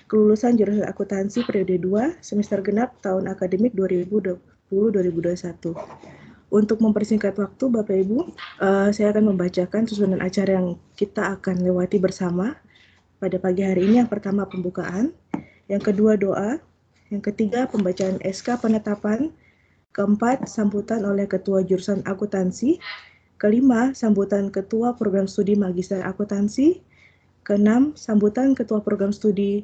kelulusan jurusan akuntansi periode 2 semester genap tahun akademik 2020-2021. Untuk mempersingkat waktu, Bapak Ibu, saya akan membacakan susunan acara yang kita akan lewati bersama pada pagi hari ini. Yang pertama pembukaan, yang kedua doa, yang ketiga pembacaan SK penetapan, keempat sambutan oleh Ketua Jurusan Akuntansi, kelima sambutan Ketua Program Studi Magister Akuntansi, keenam sambutan Ketua Program Studi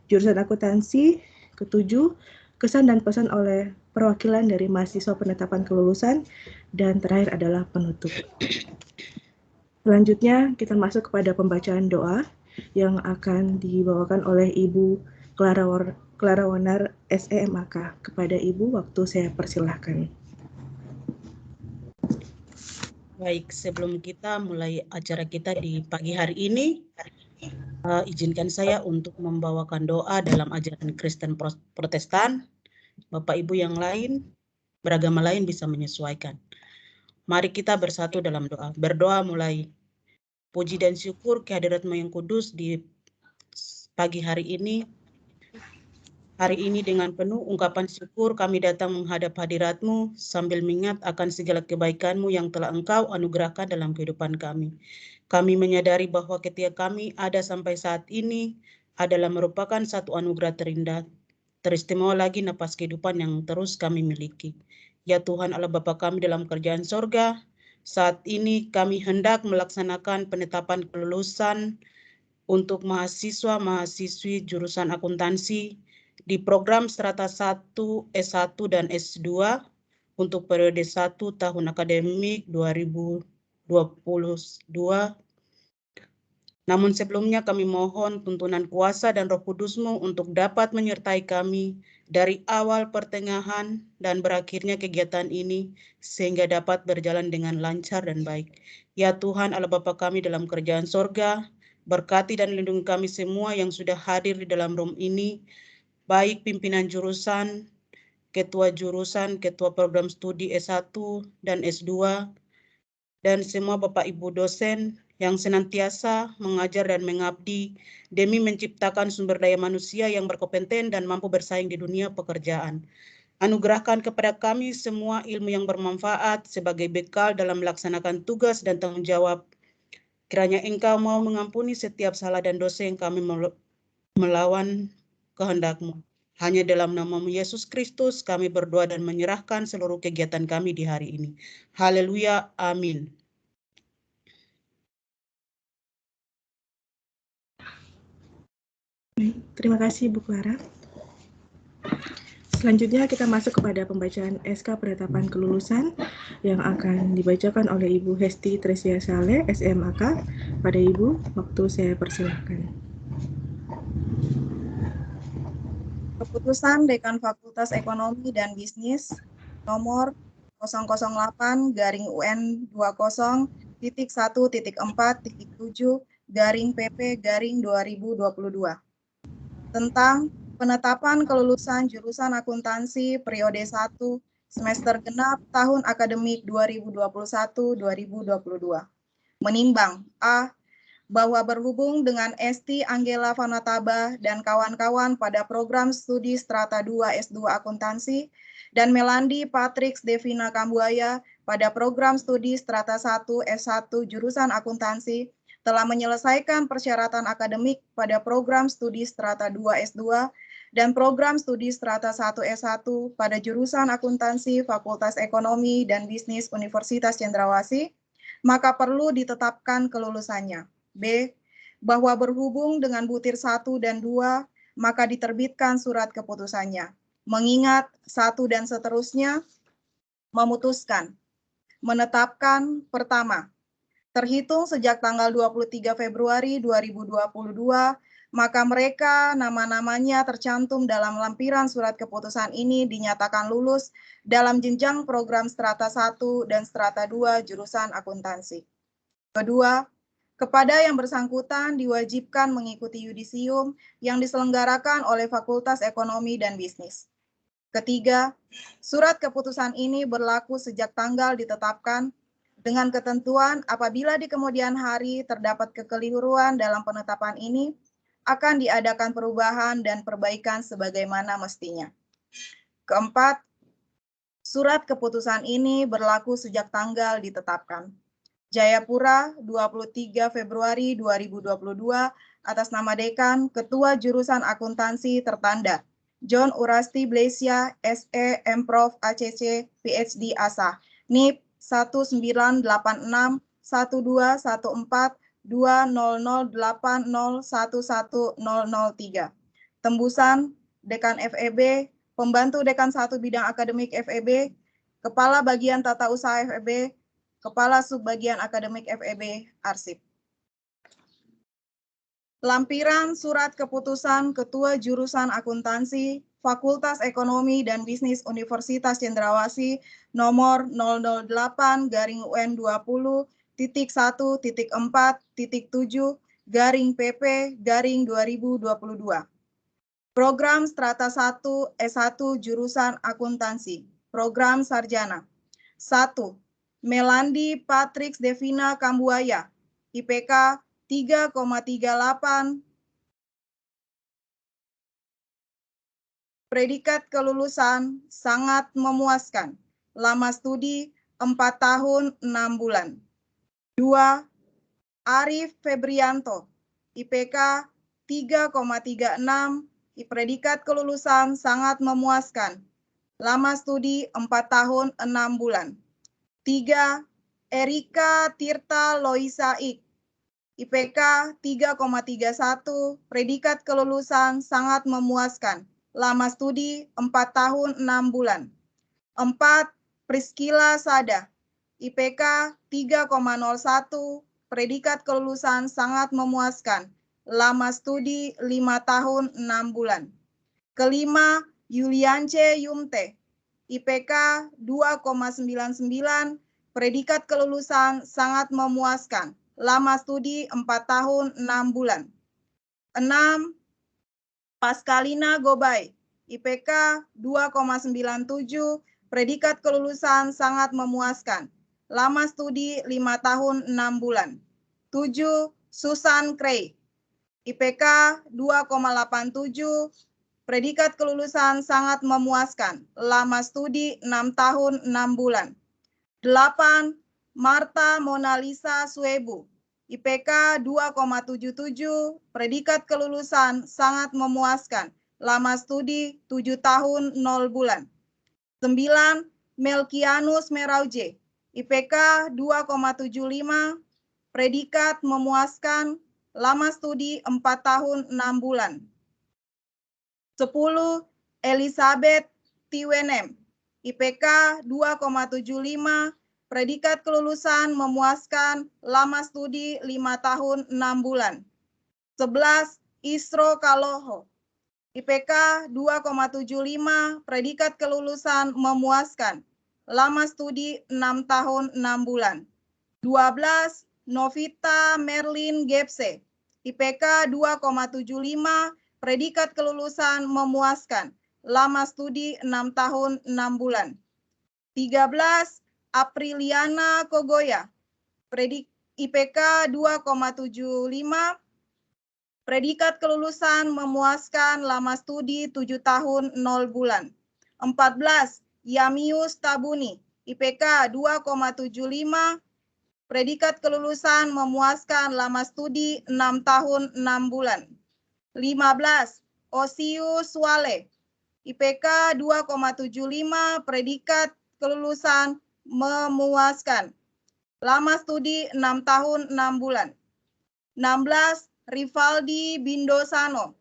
Jurusan Akuntansi, ketujuh kesan dan pesan oleh perwakilan dari mahasiswa penetapan kelulusan, dan terakhir adalah penutup. Selanjutnya kita masuk kepada pembacaan doa yang akan dibawakan oleh Ibu Clara Wonar SEMAK. Kepada Ibu, waktu saya persilahkan. Baik, sebelum kita mulai acara kita di pagi hari ini, izinkan saya untuk membawakan doa dalam ajaran Kristen Protestan. Bapak Ibu yang lain, beragama lain bisa menyesuaikan. Mari kita bersatu dalam doa. Berdoa mulai. Puji dan syukur kehadirat-Mu yang kudus di pagi hari ini. Hari ini dengan penuh ungkapan syukur kami datang menghadap hadirat-Mu sambil mengingat akan segala kebaikan-Mu yang telah Engkau anugerahkan dalam kehidupan kami. Kami menyadari bahwa ketika kami ada sampai saat ini adalah merupakan satu anugerah terindah, teristimewa lagi napas kehidupan yang terus kami miliki. Ya Tuhan Allah Bapa kami dalam kerjaan sorga, saat ini kami hendak melaksanakan penetapan kelulusan untuk mahasiswa-mahasiswi jurusan akuntansi di program strata 1, S1 dan S2 untuk periode 1 tahun akademik 2022. Namun sebelumnya kami mohon tuntunan kuasa dan Roh Kudus-Mu untuk dapat menyertai kami dari awal, pertengahan, dan berakhirnya kegiatan ini sehingga dapat berjalan dengan lancar dan baik. Ya Tuhan Allah Bapa kami dalam kerajaan sorga, berkati dan lindungi kami semua yang sudah hadir di dalam room ini, baik pimpinan jurusan, ketua jurusan, ketua program studi S1 dan S2, dan semua Bapak Ibu dosen yang senantiasa mengajar dan mengabdi demi menciptakan sumber daya manusia yang berkompeten dan mampu bersaing di dunia pekerjaan. Anugerahkan kepada kami semua ilmu yang bermanfaat sebagai bekal dalam melaksanakan tugas dan tanggung jawab. Kiranya Engkau mau mengampuni setiap salah dan dosa yang kami melawan kehendak-Mu. Hanya dalam nama-Mu Yesus Kristus kami berdoa dan menyerahkan seluruh kegiatan kami di hari ini. Haleluya, amin. Terima kasih Bu Clara. Selanjutnya kita masuk kepada pembacaan SK penetapan kelulusan yang akan dibacakan oleh Ibu Hesti Tresia Saleh, SMAK. Pada Ibu, waktu saya persilahkan. Keputusan Dekan Fakultas Ekonomi dan Bisnis nomor 001-1.4.7/PP-2022 tentang penetapan kelulusan jurusan akuntansi periode 1 semester genap tahun akademik 2021-2022. Menimbang A. Bahwa berhubung dengan Esti Angela Vanataba dan kawan-kawan pada program studi strata 2 S2 akuntansi dan Melandi Patrick Devina Kambuaya pada program studi strata 1 S1 jurusan akuntansi telah menyelesaikan persyaratan akademik pada program studi strata 2 S2 dan program studi strata 1 S1 pada jurusan akuntansi Fakultas Ekonomi dan Bisnis Universitas Cendrawasih, maka perlu ditetapkan kelulusannya. B. Bahwa berhubung dengan butir 1 dan 2, maka diterbitkan surat keputusannya. Mengingat 1 dan seterusnya memutuskan, menetapkan pertama, terhitung sejak tanggal 23 Februari 2022, maka mereka nama-namanya tercantum dalam lampiran surat keputusan ini dinyatakan lulus dalam jenjang program strata 1 dan strata 2 jurusan akuntansi. Kedua, kepada yang bersangkutan diwajibkan mengikuti yudisium yang diselenggarakan oleh Fakultas Ekonomi dan Bisnis. Ketiga, surat keputusan ini berlaku sejak tanggal ditetapkan dengan ketentuan apabila di kemudian hari terdapat kekeliruan dalam penetapan ini akan diadakan perubahan dan perbaikan sebagaimana mestinya. Keempat, surat keputusan ini berlaku sejak tanggal ditetapkan. Jayapura, 23 Februari 2022, atas nama Dekan, Ketua Jurusan Akuntansi tertanda, John Urasti Blesia, SE, Mprof, ACC, PhD, ASA, NIP 1986 1214 2008011003. Tembusan, Dekan FEB, Pembantu Dekan 1 Bidang Akademik FEB, Kepala Bagian Tata Usaha FEB, Kepala Subbagian Akademik FEB, Arsip. Lampiran Surat Keputusan Ketua Jurusan Akuntansi, Fakultas Ekonomi dan Bisnis Universitas Cendrawasih nomor 008-UN20.4.7/PP/2022. Program Strata 1 S1 Jurusan Akuntansi. Program Sarjana. 1. Melandi Patrix Devina Kambuaya, IPK 3,38. Predikat kelulusan sangat memuaskan. Lama studi 4 tahun 6 bulan. 2. Arif Febrianto, IPK 3,36. Predikat kelulusan sangat memuaskan. Lama studi 4 tahun 6 bulan. 3. Erika Tirta Loisa Ik, IPK 3,31. Predikat kelulusan sangat memuaskan. Lama studi 4 tahun 6 bulan. 4. Priscilla Sada, IPK 3,01. Predikat kelulusan sangat memuaskan. Lama studi 5 tahun 6 bulan. Kelima, Yuliance Yumte, IPK 2,99. Predikat kelulusan sangat memuaskan. Lama studi 4 tahun 6 bulan. 6. Pascalina Gobay, IPK 2,97. Predikat kelulusan sangat memuaskan. Lama studi 5 tahun 6 bulan. 7. Susan Cray, IPK 2,87. Predikat kelulusan sangat memuaskan. Lama studi 6 tahun 6 bulan. 8. Marta Monalisa Suebu, IPK 2,77. Predikat kelulusan sangat memuaskan. Lama studi 7 tahun 0 bulan. 9. Melkianus Merauje, IPK 2,75. Predikat memuaskan. Lama studi 4 tahun 6 bulan. 10. Elizabeth Tiwenem, IPK 2,75. Predikat kelulusan memuaskan. Lama studi 5 tahun 6 bulan. 11. Isro Kaloho, IPK 2,75. Predikat kelulusan memuaskan. Lama studi 6 tahun 6 bulan. 12. Novita Merlin Gepse, IPK 2,75. Predikat kelulusan memuaskan. Lama studi 6 tahun 6 bulan. 13. Apriliana Kogoya, IPK 2,75. Predikat kelulusan memuaskan. Lama studi 7 tahun 0 bulan. 14. Yamius Tabuni, IPK 2,75. Predikat kelulusan memuaskan. Lama studi 6 tahun 6 bulan. 15. Osius Wale, IPK 2,75. Predikat kelulusan memuaskan. Lama studi 6 tahun 6 bulan. 16. Rivaldi Bindosano,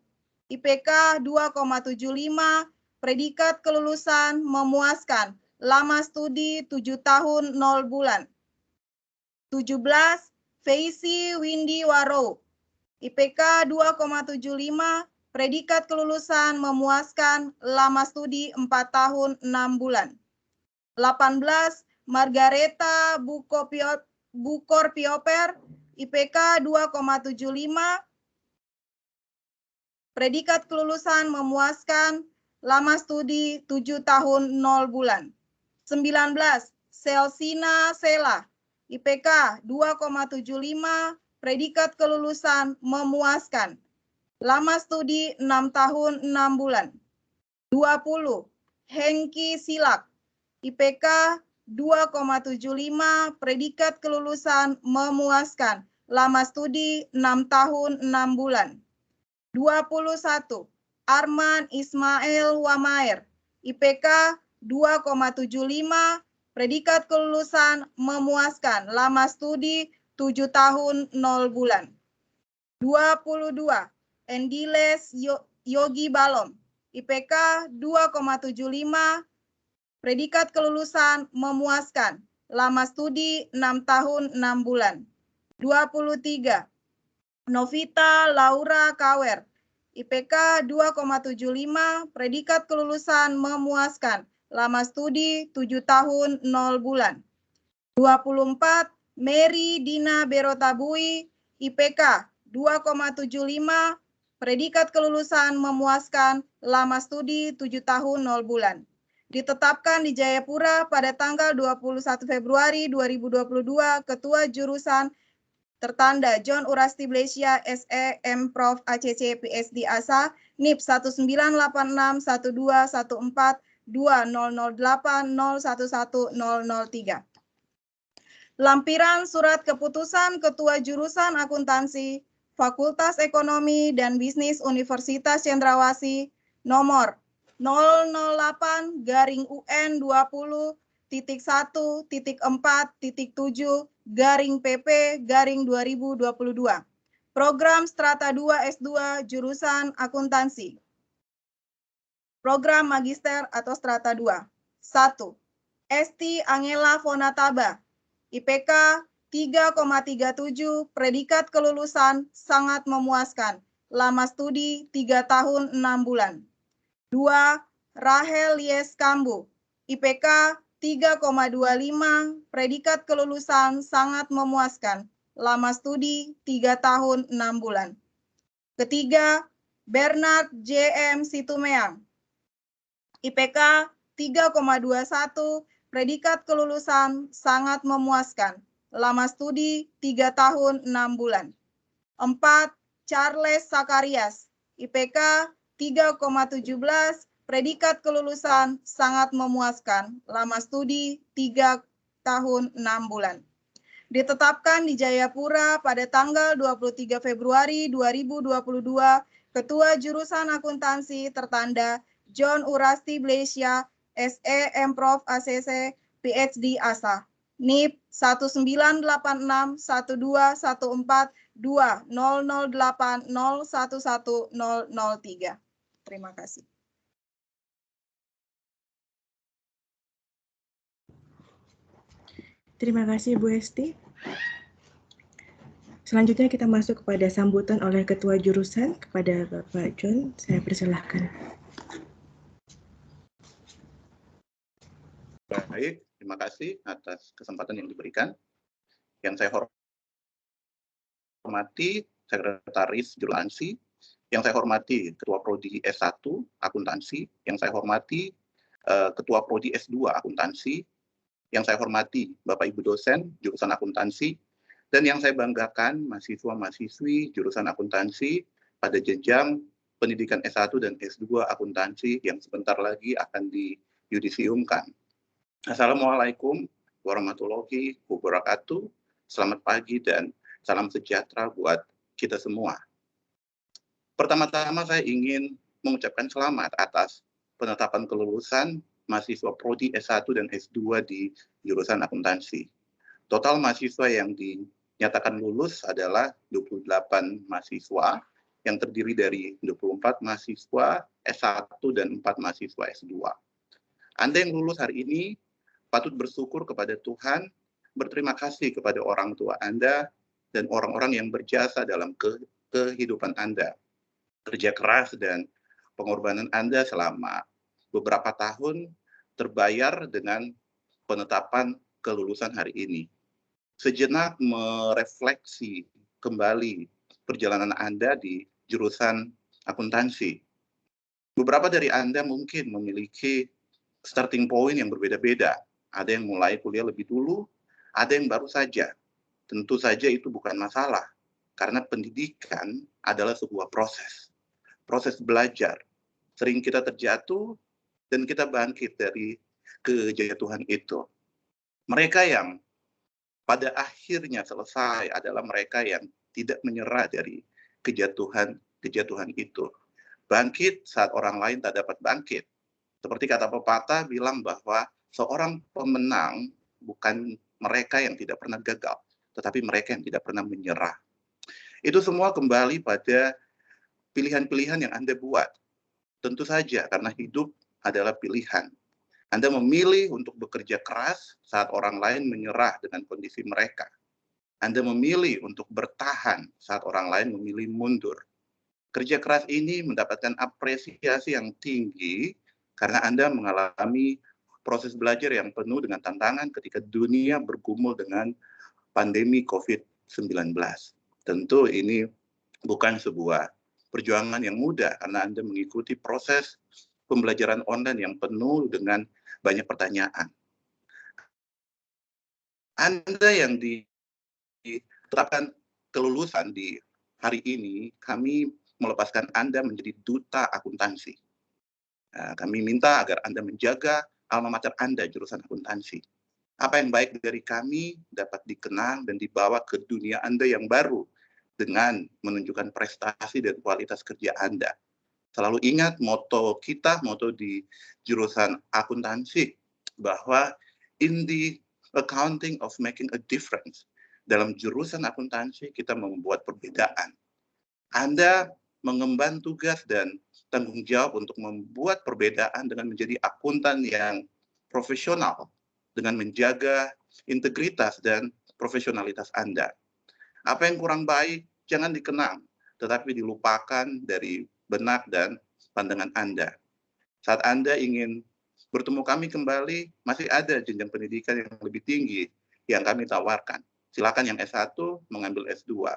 IPK 2,75. Predikat kelulusan memuaskan. Lama studi 7 tahun 0 bulan. 17. Feisi Windy Waro, IPK 2,75. Predikat kelulusan memuaskan. Lama studi 4 tahun 6 bulan. 18. Margareta Bukor Pioper, IPK 2,75. Predikat kelulusan memuaskan. Lama studi 7 tahun 0 bulan. 19. Selsina Sela, IPK 2,75. Predikat kelulusan memuaskan. Lama studi 6 tahun 6 bulan. 20. Hengki Silak, IPK 2,75, predikat kelulusan memuaskan. Lama studi 6 tahun 6 bulan. 21. Arman Ismail Wamair, IPK 2,75, predikat kelulusan memuaskan. Lama studi 7 tahun 0 bulan. 22. Endiles Yogi Balom, IPK 2,75, predikat kelulusan memuaskan. Lama studi 6 tahun 6 bulan. 23. Novita Laura Kawer, IPK 2,75, predikat kelulusan memuaskan. Lama studi 7 tahun 0 bulan. 24. Mary Dina Berotabui, IPK 2,75, predikat kelulusan memuaskan. Lama studi 7 tahun 0 bulan. Ditetapkan di Jayapura pada tanggal 21 Februari 2022, Ketua Jurusan tertanda John Urasti Blesia, SE, M. Prof. ACC, PSD, ASA, NIP 1986142008003003. Lampiran Surat Keputusan Ketua Jurusan Akuntansi, Fakultas Ekonomi dan Bisnis Universitas Cendrawasih, nomor 008-1.4.7/PP/2022. Program Strata 2 S2 Jurusan Akuntansi. Program Magister atau Strata 2. 1. Esti Angela Fonataba, IPK 3,37, predikat kelulusan sangat memuaskan. Lama studi 3 tahun 6 bulan. 2. Rahel Yes Kambu, IPK 3,25, predikat kelulusan sangat memuaskan. Lama studi 3 tahun 6 bulan. Ketiga, Bernard J.M. Situmeang, IPK 3,21, predikat kelulusan sangat memuaskan. Lama studi 3 tahun 6 bulan. 4. Charles Sakarias, IPK 3,17, predikat kelulusan sangat memuaskan. Lama studi 3 tahun 6 bulan. Ditetapkan di Jayapura pada tanggal 23 Februari 2022, Ketua Jurusan Akuntansi tertanda John Urasti Blesia, SE, M. Prof. ACC, PhD, ASA. NIP 1986142008011003. Terima kasih. Terima kasih Bu Esti. Selanjutnya kita masuk kepada sambutan oleh Ketua Jurusan kepada Bapak John. Saya persilahkan. Baik, terima kasih atas kesempatan yang diberikan. Yang saya hormati Sekretaris Jurusansi, yang saya hormati Ketua Prodi S1 Akuntansi, yang saya hormati Ketua Prodi S2 Akuntansi, yang saya hormati Bapak Ibu dosen jurusan akuntansi, dan yang saya banggakan mahasiswa-mahasiswi jurusan akuntansi pada jenjang pendidikan S1 dan S2 akuntansi yang sebentar lagi akan diyudisiumkan. Assalamualaikum warahmatullahi wabarakatuh. Selamat pagi dan salam sejahtera buat kita semua. Pertama-tama saya ingin mengucapkan selamat atas penetapan kelulusan mahasiswa Prodi S1 dan S2 di jurusan akuntansi. Total mahasiswa yang dinyatakan lulus adalah 28 mahasiswa yang terdiri dari 24 mahasiswa S1 dan 4 mahasiswa S2. Anda yang lulus hari ini patut bersyukur kepada Tuhan, berterima kasih kepada orang tua Anda dan orang-orang yang berjasa dalam kehidupan Anda. Kerja keras dan pengorbanan Anda selama beberapa tahun terbayar dengan penetapan kelulusan hari ini. Sejenak merefleksi kembali perjalanan Anda di jurusan akuntansi. Beberapa dari Anda mungkin memiliki starting point yang berbeda-beda. Ada yang mulai kuliah lebih dulu, ada yang baru saja. Tentu saja itu bukan masalah, karena pendidikan adalah sebuah proses belajar. Sering kita terjatuh dan kita bangkit dari kejatuhan itu. Mereka yang pada akhirnya selesai adalah mereka yang tidak menyerah dari kejatuhan itu. Bangkit saat orang lain tak dapat bangkit. Seperti kata pepatah bilang bahwa seorang pemenang bukan mereka yang tidak pernah gagal, tetapi mereka yang tidak pernah menyerah. Itu semua kembali pada pilihan-pilihan yang Anda buat. Tentu saja karena hidup adalah pilihan. Anda memilih untuk bekerja keras saat orang lain menyerah dengan kondisi mereka. Anda memilih untuk bertahan saat orang lain memilih mundur. Kerja keras ini mendapatkan apresiasi yang tinggi karena Anda mengalami proses belajar yang penuh dengan tantangan ketika dunia bergumul dengan pandemi COVID-19. Tentu ini bukan sebuah perjuangan yang mudah karena Anda mengikuti proses pembelajaran online yang penuh dengan banyak pertanyaan. Anda yang diterapkan kelulusan di hari ini, kami melepaskan Anda menjadi duta akuntansi. Kami minta agar Anda menjaga alma mater Anda, jurusan akuntansi. Apa yang baik dari kami dapat dikenang dan dibawa ke dunia Anda yang baru dengan menunjukkan prestasi dan kualitas kerja Anda. Selalu ingat moto di jurusan akuntansi, bahwa in the accounting of making a difference, dalam jurusan akuntansi kita membuat perbedaan. Anda mengemban tugas dan tanggung jawab untuk membuat perbedaan dengan menjadi akuntan yang profesional, dengan menjaga integritas dan profesionalitas Anda. Apa yang kurang baik jangan dikenang, tetapi dilupakan dari benak dan pandangan Anda. Saat Anda ingin bertemu kami kembali, masih ada jenjang pendidikan yang lebih tinggi yang kami tawarkan. Silakan yang S1 mengambil S2.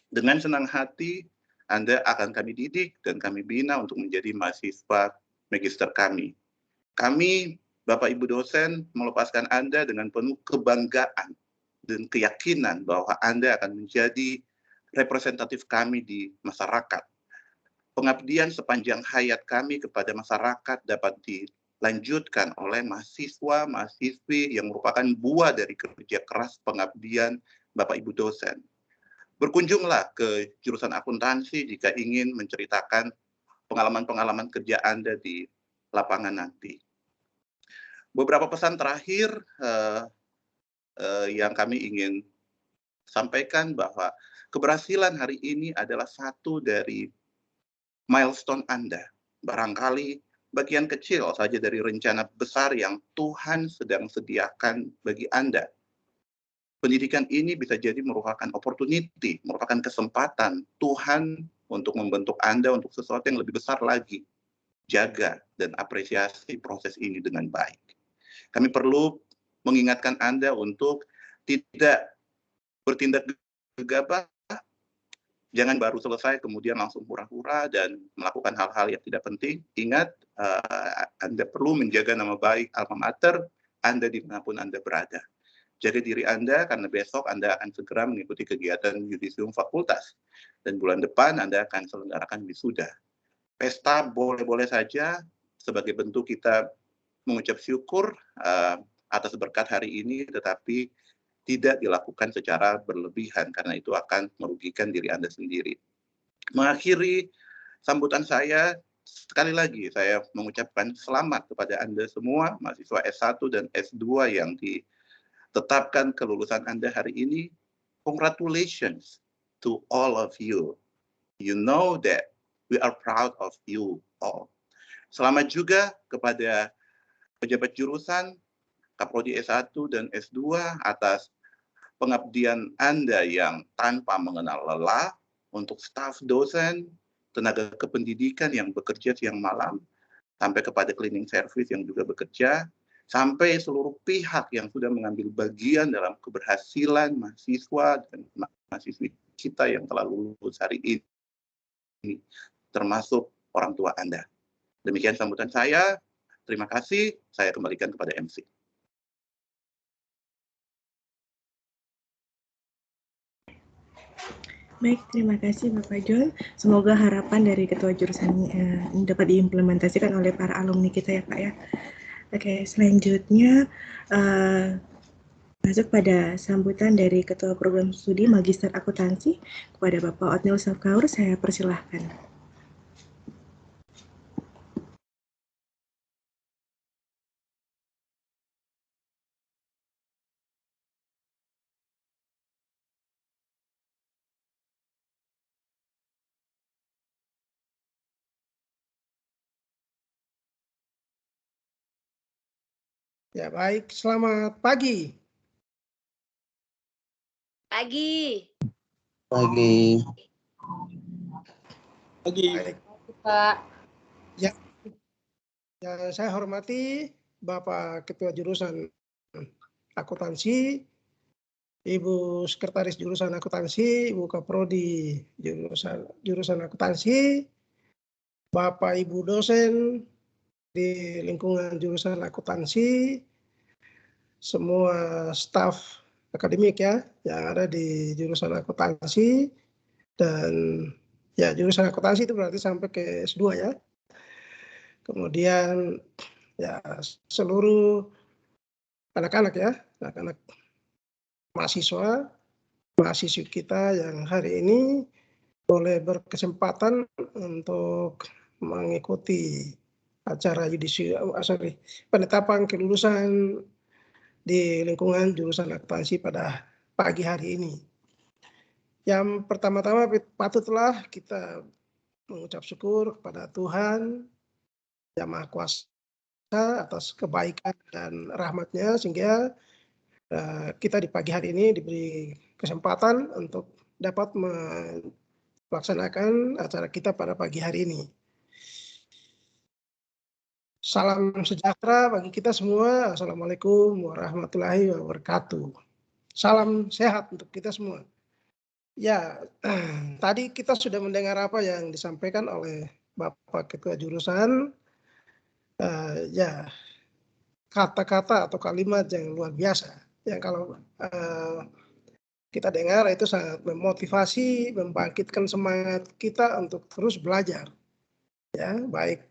Dengan senang hati, Anda akan kami didik dan kami bina untuk menjadi mahasiswa magister kami. Kami, Bapak Ibu dosen, melepaskan Anda dengan penuh kebanggaan dan keyakinan bahwa Anda akan menjadi representatif kami di masyarakat. Pengabdian sepanjang hayat kami kepada masyarakat dapat dilanjutkan oleh mahasiswa-mahasiswi yang merupakan buah dari kerja keras pengabdian Bapak Ibu dosen. Berkunjunglah ke jurusan akuntansi jika ingin menceritakan pengalaman-pengalaman kerja Anda di lapangan nanti. Beberapa pesan terakhir yang kami ingin sampaikan bahwa keberhasilan hari ini adalah satu dari milestone Anda. Barangkali bagian kecil saja dari rencana besar yang Tuhan sedang sediakan bagi Anda. Pendidikan ini bisa jadi merupakan opportunity, merupakan kesempatan Tuhan untuk membentuk Anda untuk sesuatu yang lebih besar lagi. Jaga dan apresiasi proses ini dengan baik. Kami perlu mengingatkan Anda untuk tidak bertindak gegabah. Jangan baru selesai kemudian langsung hura-hura dan melakukan hal-hal yang tidak penting. Ingat, Anda perlu menjaga nama baik alma mater Anda dimanapun Anda berada. Jaga diri Anda karena besok Anda akan segera mengikuti kegiatan yudisium fakultas. Dan bulan depan Anda akan selenggarakan wisuda. Pesta boleh-boleh saja sebagai bentuk kita mengucap syukur atas berkat hari ini, tetapi tidak dilakukan secara berlebihan karena itu akan merugikan diri Anda sendiri. Mengakhiri sambutan saya, sekali lagi saya mengucapkan selamat kepada Anda semua, mahasiswa S1 dan S2 yang ditetapkan kelulusan Anda hari ini. Congratulations to all of you. You know that we are proud of you all. Selamat juga kepada pejabat jurusan, Kaprodi S1 dan S2 atas pengabdian Anda yang tanpa mengenal lelah, untuk staf dosen, tenaga kependidikan yang bekerja siang malam, sampai kepada cleaning service yang juga bekerja, sampai seluruh pihak yang sudah mengambil bagian dalam keberhasilan mahasiswa dan mahasiswi kita yang telah lulus hari ini, termasuk orang tua Anda. Demikian sambutan saya. Terima kasih. Saya kembalikan kepada MC. Baik, terima kasih Bapak John. Semoga harapan dari ketua jurusan dapat diimplementasikan oleh para alumni kita ya Pak ya. Oke, selanjutnya masuk pada sambutan dari Ketua Program Studi Magister Akuntansi kepada Bapak Otnil Safkaur, saya persilahkan. Ya, baik. Selamat pagi. Pagi. Pagi. Pagi. Baik. Pak. Ya. Yang saya hormati Bapak Ketua Jurusan Akuntansi, Ibu Sekretaris Jurusan Akuntansi, Ibu Kaprodi Jurusan Akuntansi, Bapak Ibu dosen di lingkungan jurusan akuntansi, semua staf akademik ya yang ada di jurusan akuntansi, dan ya jurusan akuntansi itu berarti sampai ke S2 ya. Kemudian ya seluruh anak-anak ya, anak-anak mahasiswi kita yang hari ini boleh berkesempatan untuk mengikuti acara penetapan kelulusan di lingkungan jurusan akuntansi pada pagi hari ini. Yang pertama-tama patutlah kita mengucap syukur kepada Tuhan Yang Maha Kuasa atas kebaikan dan rahmat-Nya sehingga kita di pagi hari ini diberi kesempatan untuk dapat melaksanakan acara kita pada pagi hari ini. Salam sejahtera bagi kita semua. Assalamualaikum warahmatullahi wabarakatuh. Salam sehat untuk kita semua. Ya, tadi kita sudah mendengar apa yang disampaikan oleh Bapak Ketua Jurusan. Ya, kata-kata atau kalimat yang luar biasa. Yang kalau kita dengar itu sangat memotivasi, membangkitkan semangat kita untuk terus belajar. Ya, baik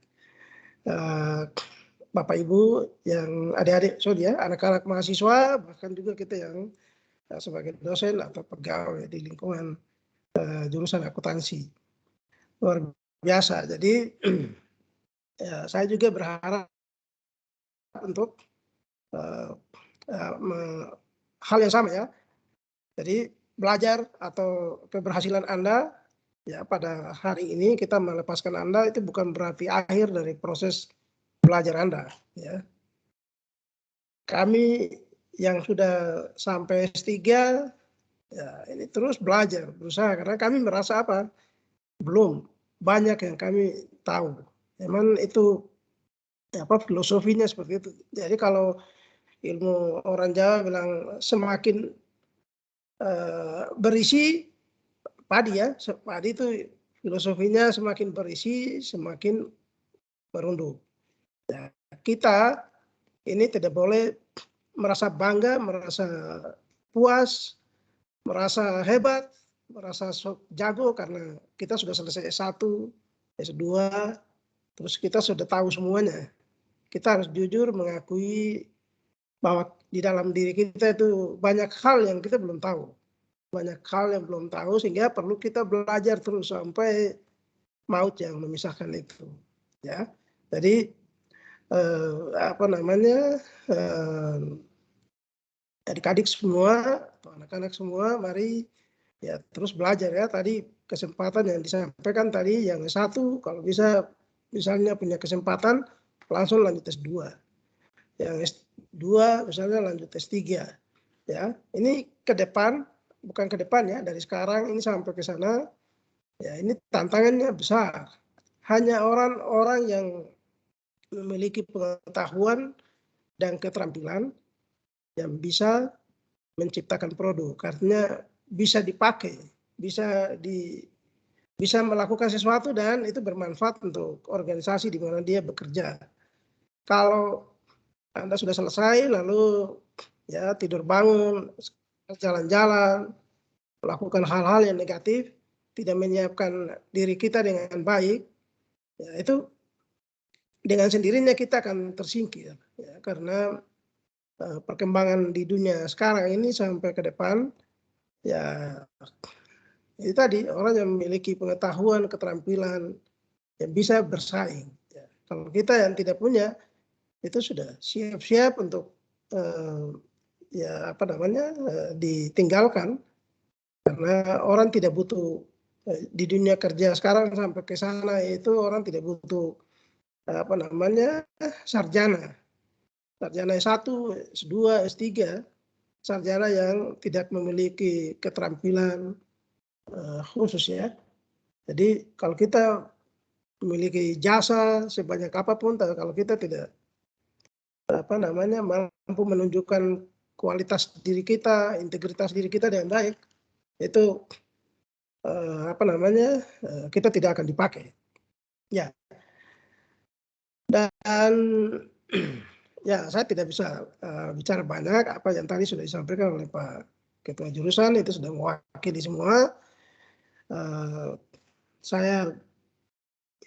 Bapak Ibu yang adik-adik, anak-anak mahasiswa, bahkan juga kita yang sebagai dosen atau pegawai di lingkungan jurusan akuntansi. Luar biasa. Jadi ya, saya juga berharap untuk hal yang sama ya. Jadi belajar atau keberhasilan Anda ya pada hari ini kita melepaskan Anda itu bukan berarti akhir dari proses belajar Anda ya. Kami yang sudah sampai S3 ya ini terus belajar, berusaha karena kami merasa apa? Belum banyak yang kami tahu. Memang itu apa filosofinya seperti itu. Jadi kalau ilmu orang Jawa bilang semakin berisi padi ya, padi itu filosofinya semakin berisi semakin merunduk. Ya, kita ini tidak boleh merasa bangga, merasa puas, merasa hebat, merasa jago karena kita sudah selesai S1, S2, terus kita sudah tahu semuanya. Kita harus jujur mengakui bahwa di dalam diri kita itu banyak hal yang kita belum tahu. Banyak hal yang belum tahu sehingga perlu kita belajar terus sampai maut yang memisahkan itu. Ya, jadi adik-adik semua atau anak-anak semua mari ya terus belajar ya. Tadi kesempatan yang disampaikan tadi yang satu kalau bisa misalnya punya kesempatan langsung lanjut S2. Yang S2 misalnya lanjut S3 ya. Ini ke depan, bukan ke depan ya, dari sekarang ini sampai ke sana ya ini tantangannya besar. Hanya orang-orang yang memiliki pengetahuan dan keterampilan yang bisa menciptakan produk, artinya bisa dipakai, bisa melakukan sesuatu dan itu bermanfaat untuk organisasi di mana dia bekerja. Kalau Anda sudah selesai lalu ya tidur bangun, jalan-jalan, melakukan hal-hal yang negatif, tidak menyiapkan diri kita dengan baik, ya itu dengan sendirinya kita akan tersingkir, ya, karena perkembangan di dunia sekarang ini sampai ke depan, ya itu tadi orang yang memiliki pengetahuan, keterampilan yang bisa bersaing. Ya. Kalau kita yang tidak punya, itu sudah siap-siap untuk ya apa namanya ditinggalkan, karena orang tidak butuh di dunia kerja sekarang sampai ke sana itu orang tidak butuh apa namanya sarjana S1, S2, S3, sarjana yang tidak memiliki keterampilan khusus ya. Jadi kalau kita memiliki jasa sebanyak apapun, kalau kita tidak apa namanya mampu menunjukkan kualitas diri kita, integritas diri kita dengan baik, itu apa namanya kita tidak akan dipakai. Ya. Dan ya saya tidak bisa bicara banyak, apa yang tadi sudah disampaikan oleh Pak Ketua Jurusan itu sudah mewakili semua. Saya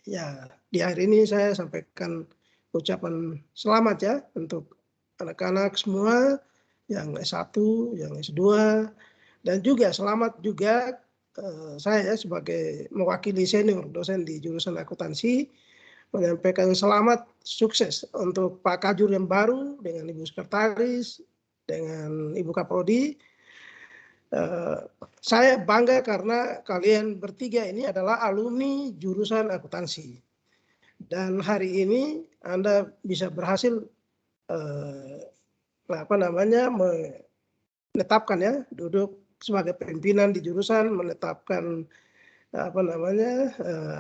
ya di akhir ini saya sampaikan ucapan selamat ya untuk anak-anak semua yang S1, yang S2, dan juga selamat juga saya sebagai mewakili senior dosen di jurusan akuntansi menyampaikan selamat sukses untuk Pak Kajur yang baru dengan Ibu Sekretaris, dengan Ibu Kaprodi. Saya bangga karena kalian bertiga ini adalah alumni jurusan akuntansi. Dan hari ini Anda bisa berhasil apa namanya menetapkan ya, duduk sebagai pimpinan di jurusan, menetapkan apa namanya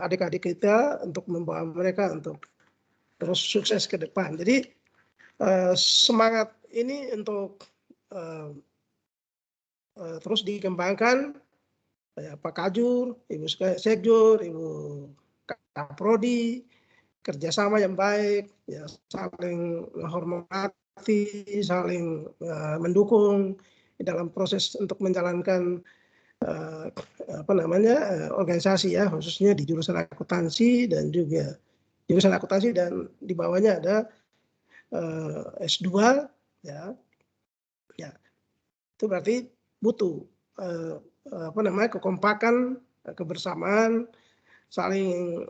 adik-adik kita untuk membawa mereka untuk terus sukses ke depan. Jadi semangat ini untuk terus dikembangkan. Pak Kajur, Ibu Sekjur, Ibu Kaprodi, kerjasama yang baik, ya, saling menghormati, saling mendukung dalam proses untuk menjalankan apa namanya organisasi ya, khususnya di jurusan akuntansi dan juga jurusan akuntansi dan di bawahnya ada S2 ya. Ya. Itu berarti butuh apa namanya kekompakan, kebersamaan, saling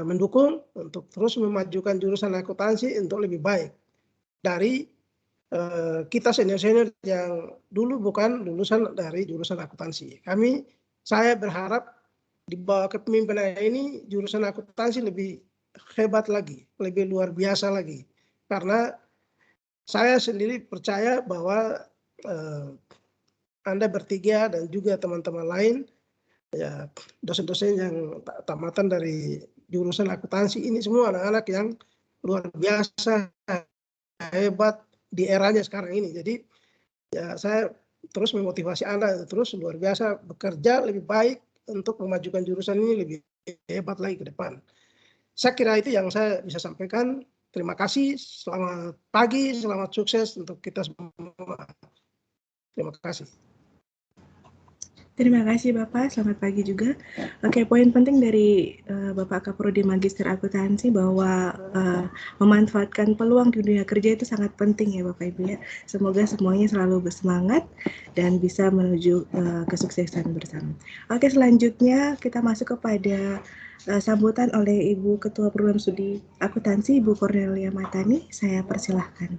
mendukung untuk terus memajukan jurusan akuntansi untuk lebih baik dari kita senior-senior yang dulu bukan lulusan dari jurusan akuntansi. Saya berharap di bawah kepemimpinan ini jurusan akuntansi lebih hebat lagi, lebih luar biasa lagi. Karena saya sendiri percaya bahwa Anda bertiga dan juga teman-teman lain, ya dosen-dosen yang tamatan dari jurusan akuntansi ini semua anak-anak yang luar biasa hebat di eranya sekarang ini. Jadi ya saya terus memotivasi Anda terus luar biasa bekerja lebih baik untuk memajukan jurusan ini lebih hebat lagi ke depan. Saya kira itu yang saya bisa sampaikan. Terima kasih, selamat pagi, selamat sukses untuk kita semua. Terima kasih. Terima kasih Bapak, selamat pagi juga. Oke, poin penting dari Bapak Kaprodi Magister Akuntansi bahwa memanfaatkan peluang di dunia kerja itu sangat penting ya Bapak Ibu ya. Semoga semuanya selalu bersemangat dan bisa menuju kesuksesan bersama. Oke, selanjutnya kita masuk kepada sambutan oleh Ibu Ketua Program Studi Akuntansi, Ibu Cornelia Matani. Saya persilahkan.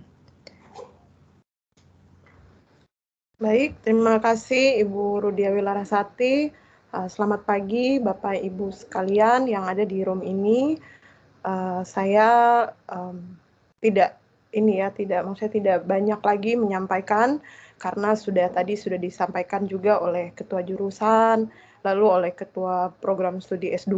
Baik, terima kasih Ibu Rudia Wilarasati. Selamat pagi Bapak Ibu sekalian yang ada di room ini. Saya tidak banyak lagi menyampaikan karena tadi sudah disampaikan juga oleh Ketua Jurusan, lalu oleh Ketua Program Studi S2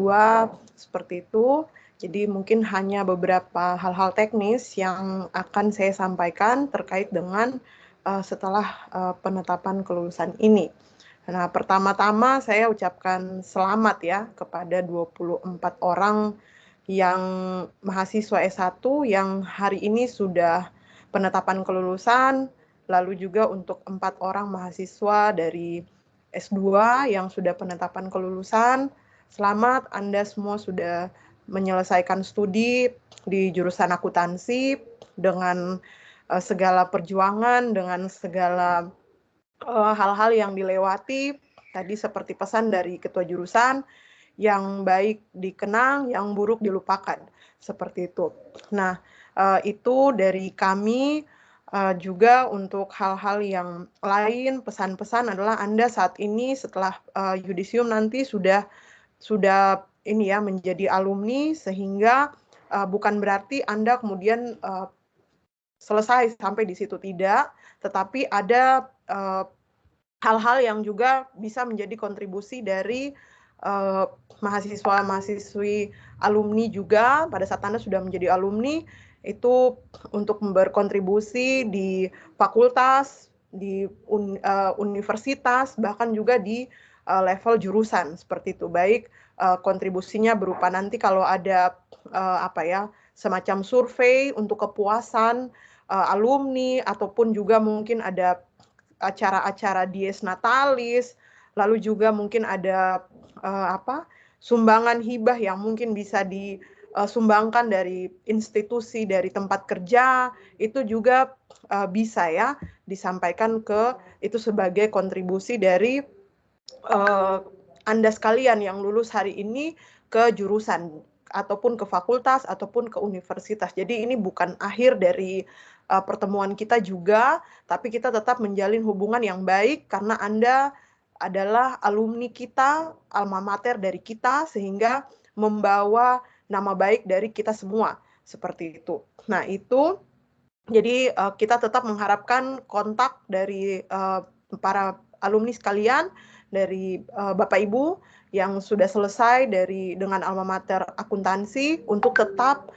seperti itu. Jadi mungkin hanya beberapa hal-hal teknis yang akan saya sampaikan terkait dengan setelah penetapan kelulusan ini. Nah, pertama-tama saya ucapkan selamat ya kepada 24 orang yang mahasiswa S1 yang hari ini sudah penetapan kelulusan, lalu juga untuk 4 orang mahasiswa dari S2 yang sudah penetapan kelulusan. Selamat, Anda semua sudah menyelesaikan studi di jurusan akuntansi dengan segala perjuangan, dengan segala hal-hal yang dilewati. Tadi seperti pesan dari ketua jurusan, yang baik dikenang, yang buruk dilupakan. Seperti itu. Nah, itu dari kami. Juga untuk hal-hal yang lain, pesan-pesan adalah Anda saat ini setelah yudisium nanti sudah ini ya menjadi alumni, sehingga bukan berarti Anda kemudian selesai sampai di situ, tidak, tetapi ada hal-hal yang juga bisa menjadi kontribusi dari mahasiswa-mahasiswi alumni juga pada saat Anda sudah menjadi alumni, itu untuk berkontribusi di fakultas, di universitas, bahkan juga di level jurusan seperti itu. Baik kontribusinya berupa nanti kalau ada semacam survei untuk kepuasan alumni, ataupun juga mungkin ada acara-acara dies natalis, lalu juga mungkin ada sumbangan hibah yang mungkin bisa disumbangkan dari institusi, dari tempat kerja, itu juga bisa ya disampaikan ke itu sebagai kontribusi dari Anda sekalian yang lulus hari ini ke jurusan ataupun ke fakultas ataupun ke universitas. Jadi ini bukan akhir dari pertemuan kita juga, tapi kita tetap menjalin hubungan yang baik karena Anda adalah alumni kita, alma mater dari kita, sehingga membawa nama baik dari kita semua, seperti itu. Nah, itu jadi kita tetap mengharapkan kontak dari para alumni sekalian, dari Bapak Ibu yang sudah selesai dengan alma mater akuntansi, untuk tetap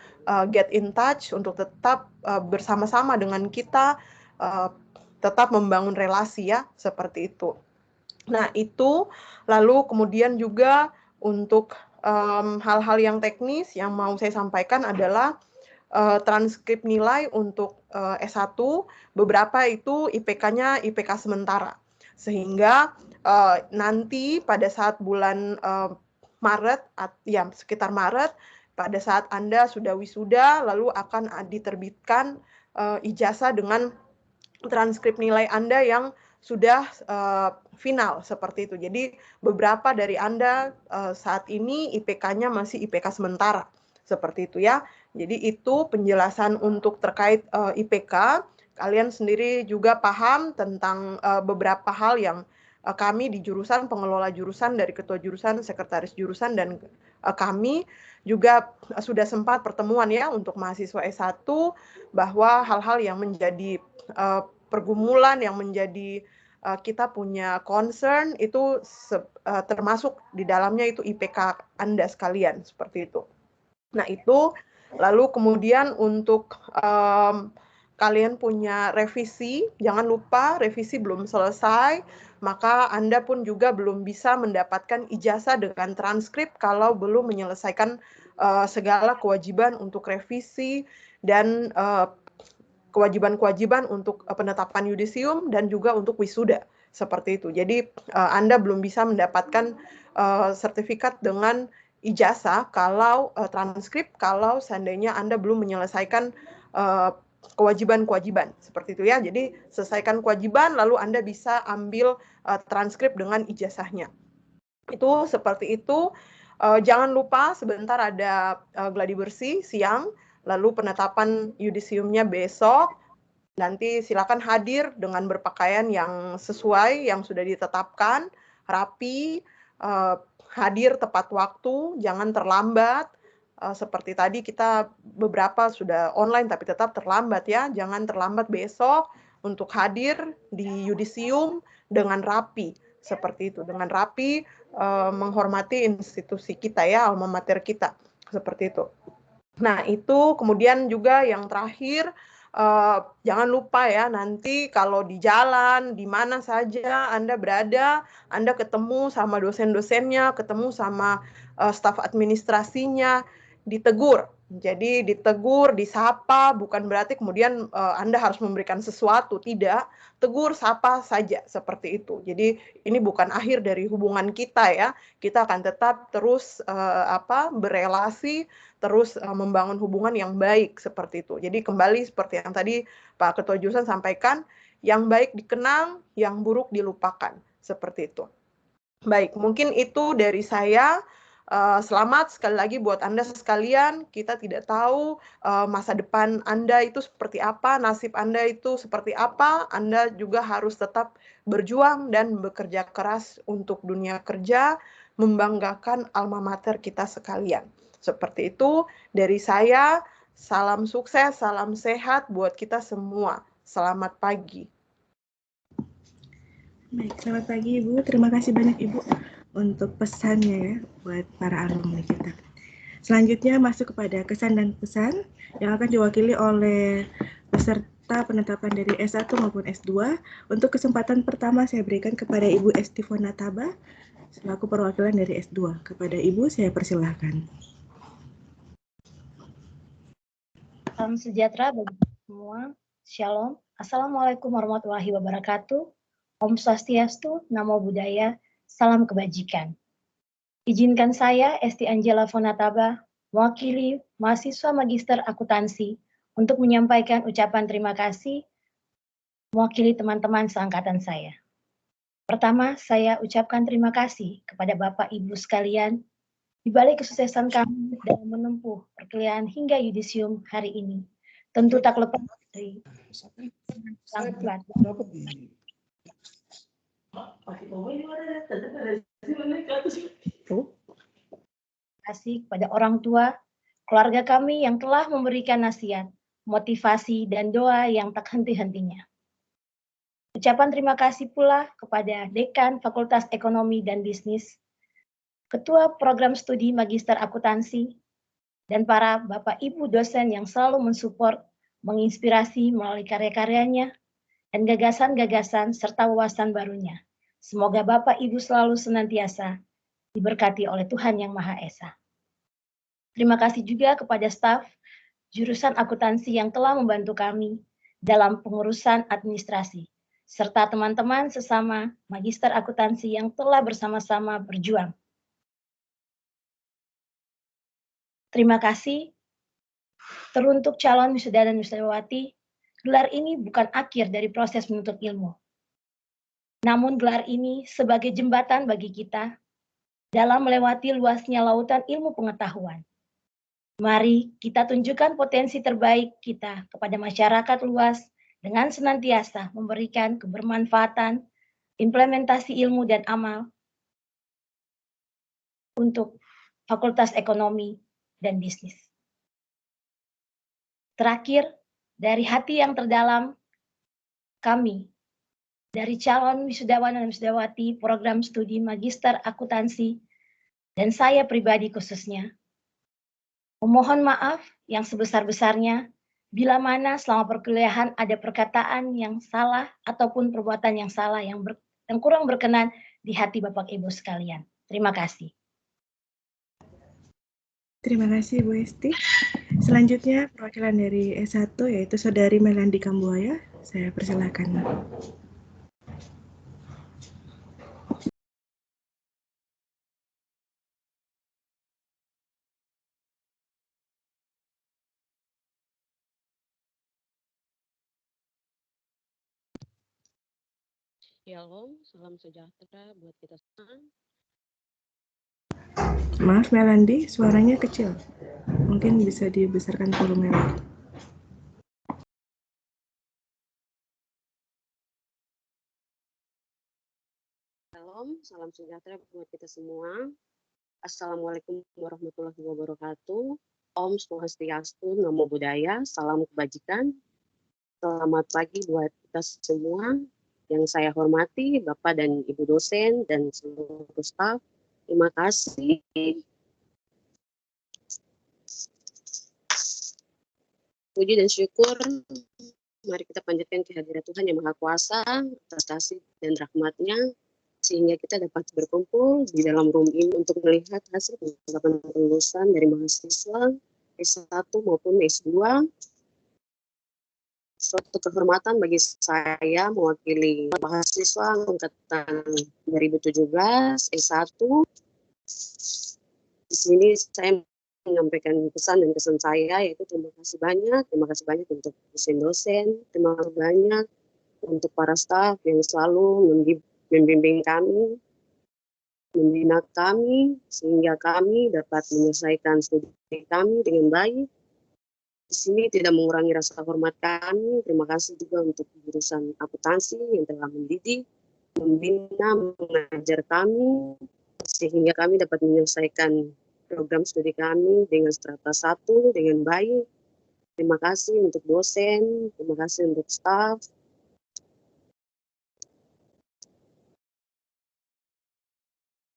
get in touch, untuk tetap bersama-sama dengan kita, tetap membangun relasi ya, seperti itu. Nah, itu lalu kemudian juga untuk hal-hal yang teknis yang mau saya sampaikan adalah transkrip nilai untuk S1, beberapa itu IPK-nya IPK sementara. Sehingga nanti pada saat bulan Maret, ya sekitar Maret, pada saat Anda sudah wisuda, lalu akan diterbitkan ijazah dengan transkrip nilai Anda yang sudah final, seperti itu. Jadi beberapa dari Anda saat ini IPK-nya masih IPK sementara, seperti itu ya. Jadi itu penjelasan untuk terkait IPK. Kalian sendiri juga paham tentang beberapa hal yang kami di jurusan, pengelola jurusan, dari ketua jurusan, sekretaris jurusan, dan kami juga sudah sempat pertemuan ya untuk mahasiswa S1, bahwa hal-hal yang menjadi pergumulan, yang menjadi kita punya concern, itu termasuk di dalamnya itu IPK Anda sekalian, seperti itu. Nah, itu lalu kemudian untuk kalian punya revisi, jangan lupa revisi belum selesai, maka Anda pun juga belum bisa mendapatkan ijazah dengan transkrip kalau belum menyelesaikan segala kewajiban untuk revisi dan kewajiban-kewajiban untuk penetapan yudisium dan juga untuk wisuda, seperti itu. Jadi Anda belum bisa mendapatkan sertifikat dengan ijazah kalau transkrip, kalau seandainya Anda belum menyelesaikan kewajiban-kewajiban, seperti itu ya. Jadi selesaikan kewajiban, lalu Anda bisa ambil transkrip dengan ijazahnya. Itu seperti itu. Jangan lupa sebentar ada gladi bersih siang, lalu penetapan yudisiumnya besok. Nanti silakan hadir dengan berpakaian yang sesuai, yang sudah ditetapkan, rapi, hadir tepat waktu, jangan terlambat. Seperti tadi kita beberapa sudah online tapi tetap terlambat ya, jangan terlambat besok untuk hadir di yudisium dengan rapi, seperti itu, dengan rapi, menghormati institusi kita ya, alma mater kita, seperti itu. Nah, itu kemudian juga yang terakhir, jangan lupa ya, nanti kalau di jalan, di mana saja Anda berada, Anda ketemu sama dosen-dosennya, ketemu sama staf administrasinya, ditegur, Jadi ditegur, disapa, bukan berarti kemudian Anda harus memberikan sesuatu, tidak. Tegur, sapa saja seperti itu. Jadi ini bukan akhir dari hubungan kita ya. Kita akan tetap terus berelasi, terus membangun hubungan yang baik seperti itu. Jadi kembali seperti yang tadi Pak Ketua Jurusan sampaikan, yang baik dikenang, yang buruk dilupakan, seperti itu. Baik, mungkin itu dari saya. Selamat sekali lagi buat Anda sekalian. Kita tidak tahu masa depan Anda itu seperti apa, nasib Anda itu seperti apa. Anda juga harus tetap berjuang dan bekerja keras untuk dunia kerja, membanggakan alma mater kita sekalian. Seperti itu dari saya. Salam sukses, salam sehat buat kita semua. Selamat pagi. Baik, selamat pagi Ibu. Terima kasih banyak Ibu untuk pesannya ya buat para alumni kita. Selanjutnya masuk kepada kesan dan pesan yang akan diwakili oleh peserta penetapan dari S1 maupun S2. Untuk kesempatan pertama saya berikan kepada Ibu Esti Fonataba selaku perwakilan dari S2. Kepada Ibu saya persilahkan. Salam sejahtera bagi semua. Shalom. Assalamualaikum warahmatullahi wabarakatuh. Om Swastiastu, Namo Buddhaya, salam kebajikan. Izinkan saya, Esti Angela Fonataba, mewakili mahasiswa Magister Akuntansi, untuk menyampaikan ucapan terima kasih mewakili teman-teman seangkatan saya. Pertama, saya ucapkan terima kasih kepada Bapak Ibu sekalian di balik kesuksesan kami dalam menempuh perkuliahan hingga yudisium hari ini. Tentu tak lepas dari sang pelatih. Kasih kepada orang tua, keluarga kami yang telah memberikan nasihat, motivasi, dan doa yang tak henti-hentinya. Ucapan terima kasih pula kepada Dekan Fakultas Ekonomi dan Bisnis, Ketua Program Studi Magister Akuntansi, dan para Bapak Ibu dosen yang selalu mensupport, menginspirasi melalui karya-karyanya, dan gagasan-gagasan serta wawasan barunya. Semoga Bapak Ibu selalu senantiasa diberkati oleh Tuhan Yang Maha Esa. Terima kasih juga kepada staf jurusan akuntansi yang telah membantu kami dalam pengurusan administrasi, serta teman-teman sesama magister akuntansi yang telah bersama-sama berjuang. Terima kasih teruntuk calon wisuda dan wisudawati. Gelar ini bukan akhir dari proses menuntut ilmu. Namun gelar ini sebagai jembatan bagi kita dalam melewati luasnya lautan ilmu pengetahuan. Mari kita tunjukkan potensi terbaik kita kepada masyarakat luas dengan senantiasa memberikan kebermanfaatan, implementasi ilmu dan amal untuk Fakultas Ekonomi dan Bisnis. Terakhir, dari hati yang terdalam, kami dari calon wisudawan dan wisudawati program studi Magister Akuntansi dan saya pribadi khususnya, memohon maaf yang sebesar-besarnya bila mana selama perkuliahan ada perkataan yang salah ataupun perbuatan yang salah yang kurang berkenan di hati Bapak Ibu sekalian. Terima kasih. Terima kasih Bu Esti. Selanjutnya perwakilan dari S1 yaitu Saudari Melandi Kambuaya. Saya persilakan. Shalom, salam sejahtera buat kita semua. Maaf Melandi, suaranya kecil. Mungkin bisa dibesarkan volumenya. Shalom, salam sejahtera buat kita semua. Assalamualaikum warahmatullahi wabarakatuh. Om Swastiastu, Namo Buddhaya, salam kebajikan. Selamat pagi buat kita semua. Yang saya hormati Bapak dan Ibu dosen dan seluruh staf. Terima kasih. Puji dan syukur, mari kita panjatkan kehadiran Tuhan Yang Maha Kuasa atas kasih dan rahmat-Nya, sehingga kita dapat berkumpul di dalam room ini untuk melihat hasil penetapan kelulusan dari mahasiswa S1 maupun S2. Suatu kehormatan bagi saya mewakili mahasiswa angkatan 2017 S1. Di sini saya menyampaikan pesan dan kesan saya, yaitu terima kasih banyak untuk dosen-dosen, terima kasih banyak untuk para staf yang selalu membimbing kami, membina kami, sehingga kami dapat menyelesaikan studi kami dengan baik. Di sini tidak mengurangi rasa hormat kami. Terima kasih juga untuk jurusan akuntansi yang telah mendidik, membina, mengajar kami, sehingga kami dapat menyelesaikan program studi kami dengan strata 1 dengan baik. Terima kasih untuk dosen, terima kasih untuk staf.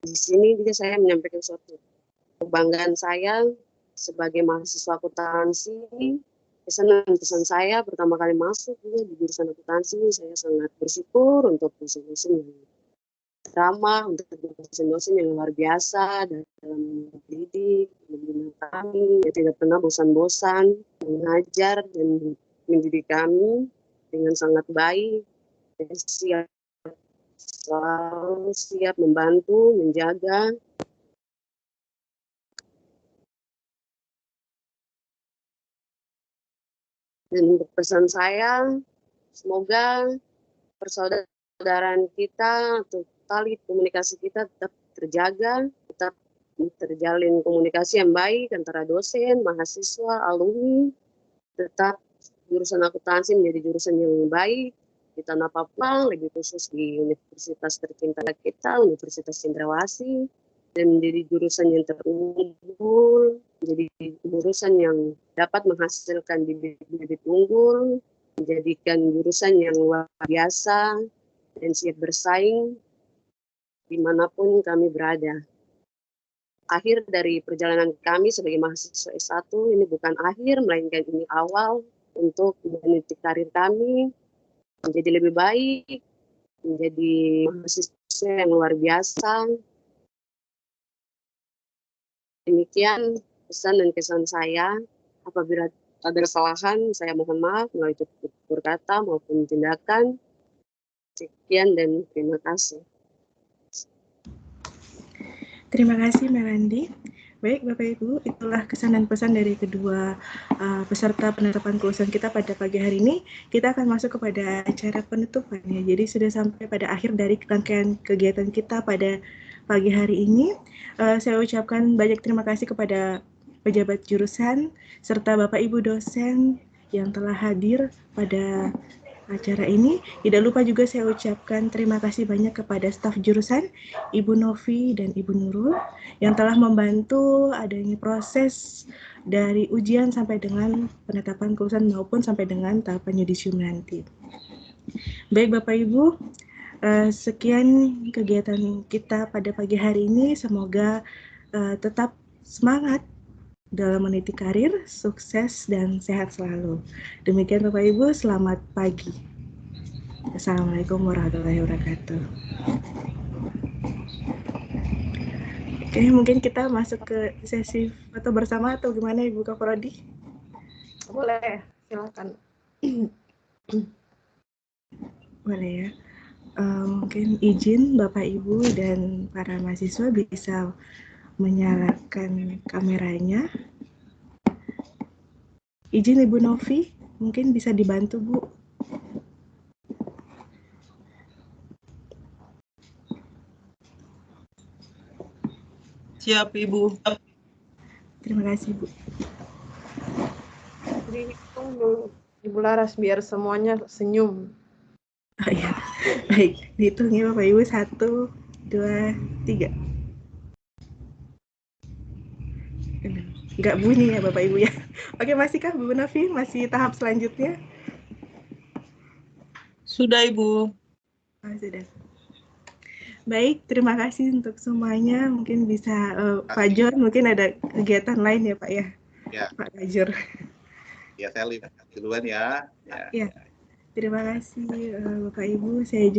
Di sini juga saya menyampaikan suatu kebanggaan saya sebagai mahasiswa akuntansi. Pesan saya pertama kali masuk juga di jurusan akuntansi, saya sangat bersyukur untuk dosen-dosen yang ramah, untuk dosen-dosen yang luar biasa dalam mendidik, membina kami, yang tidak pernah bosan-bosan mengajar dan mendidik kami dengan sangat baik, dan selalu siap membantu, menjaga. Dan untuk pesan saya, semoga persaudaraan kita atau tali komunikasi kita tetap terjaga, tetap terjalin komunikasi yang baik antara dosen, mahasiswa, alumni, tetap jurusan akuntansi menjadi jurusan yang baik di Tanah Papua, lebih khusus di universitas tercinta kita, Universitas Cendrawasih, dan menjadi jurusan yang terunggul, menjadi jurusan yang dapat menghasilkan bibit-bibit unggul, menjadikan jurusan yang luar biasa dan siap bersaing dimanapun kami berada. Akhir dari perjalanan kami sebagai mahasiswa S1 ini bukan akhir, melainkan ini awal untuk meniti karir kami menjadi lebih baik, menjadi mahasiswa yang luar biasa. Demikian pesan dan kesan saya. Apabila ada kesalahan, saya mohon maaf melalui tutur kata maupun tindakan. Sekian dan terima kasih. Terima kasih Melandi. Baik Bapak Ibu, itulah kesan dan pesan dari kedua peserta penetapan kelulusan kita pada pagi hari ini. Kita akan masuk kepada acara penutupan ya. Jadi sudah sampai pada akhir dari rangkaian kegiatan kita pada pagi hari ini. Saya ucapkan banyak terima kasih kepada pejabat jurusan serta Bapak Ibu dosen yang telah hadir pada acara ini. Tidak lupa juga saya ucapkan terima kasih banyak kepada staf jurusan Ibu Novi dan Ibu Nurul yang telah membantu adanya proses dari ujian sampai dengan penetapan kelulusan maupun sampai dengan tahapan yudisium nanti. Baik Bapak Ibu, sekian kegiatan kita pada pagi hari ini. Semoga tetap semangat dalam meniti karir, sukses dan sehat selalu. Demikian Bapak Ibu, selamat pagi. Assalamualaikum warahmatullahi wabarakatuh. Oke, mungkin kita masuk ke sesi foto bersama atau gimana Ibu Kaprodi? Boleh, silakan. Boleh ya. Mungkin izin Bapak Ibu dan para mahasiswa bisa menyalakan kameranya. Izin Ibu Novi, mungkin bisa dibantu Bu. Siap Ibu. Terima kasih Bu. Dihitung dulu Ibu Laras biar semuanya senyum. Oh iya, baik. Dihitung ya Bapak Ibu, 1, 2, 3. Nggak bunyi ya Bapak Ibu ya. Oke, masihkah Bu Novi? Masih tahap selanjutnya? Sudah Ibu. Oh, sudah. Baik, terima kasih untuk semuanya. Mungkin bisa Pak Jor, mungkin ada kegiatan lain ya Pak ya? Ya. Pak Jor. Ya, saya duluan ya. Ya. Terima kasih Bapak Ibu. Saya juga